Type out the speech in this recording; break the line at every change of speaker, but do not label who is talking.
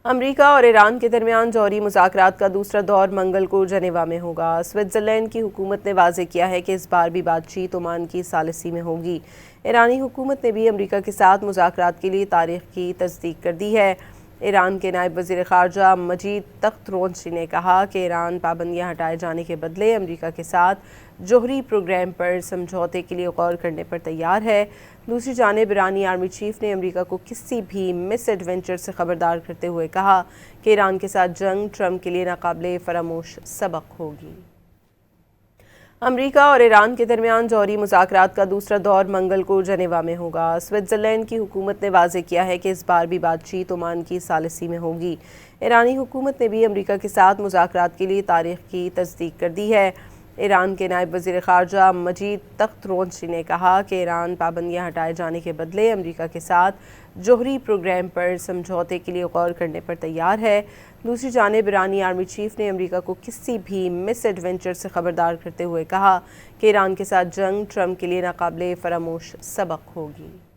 امریکہ اور ایران کے درمیان جوہری مذاکرات کا دوسرا دور منگل کو جنیوا میں ہوگا۔ سوئٹزرلینڈ کی حکومت نے واضح کیا ہے کہ اس بار بھی بات چیت عمان کی ثالثی میں ہوگی۔ ایرانی حکومت نے بھی امریکہ کے ساتھ مذاکرات کے لیے تاریخ کی تصدیق کر دی ہے۔ ایران کے نائب وزیر خارجہ مجید تخترونسی نے کہا کہ ایران پابندیاں ہٹائے جانے کے بدلے امریکہ کے ساتھ جوہری پروگرام پر سمجھوتے کے لیے غور کرنے پر تیار ہے۔ دوسری جانب ایرانی آرمی چیف نے امریکہ کو کسی بھی مس ایڈونچر سے خبردار کرتے ہوئے کہا کہ ایران کے ساتھ جنگ ٹرمپ کے لیے ناقابل فراموش سبق ہوگی۔ امریکہ اور ایران کے درمیان جوہری مذاکرات کا دوسرا دور منگل کو جنیوا میں ہوگا۔ سوئٹزرلینڈ کی حکومت نے واضح کیا ہے کہ اس بار بھی بات چیت عمان کی ثالثی میں ہوگی۔ ایرانی حکومت نے بھی امریکہ کے ساتھ مذاکرات کے لیے تاریخ کی تصدیق کر دی ہے۔ ایران کے نائب وزیر خارجہ مجید تخترونسی نے کہا کہ ایران پابندیاں ہٹائے جانے کے بدلے امریکہ کے ساتھ جوہری پروگرام پر سمجھوتے کے لیے غور کرنے پر تیار ہے۔ دوسری جانب ایرانی آرمی چیف نے امریکہ کو کسی بھی مس ایڈونچر سے خبردار کرتے ہوئے کہا کہ ایران کے ساتھ جنگ ٹرمپ کے لیے ناقابل فراموش سبق ہوگی۔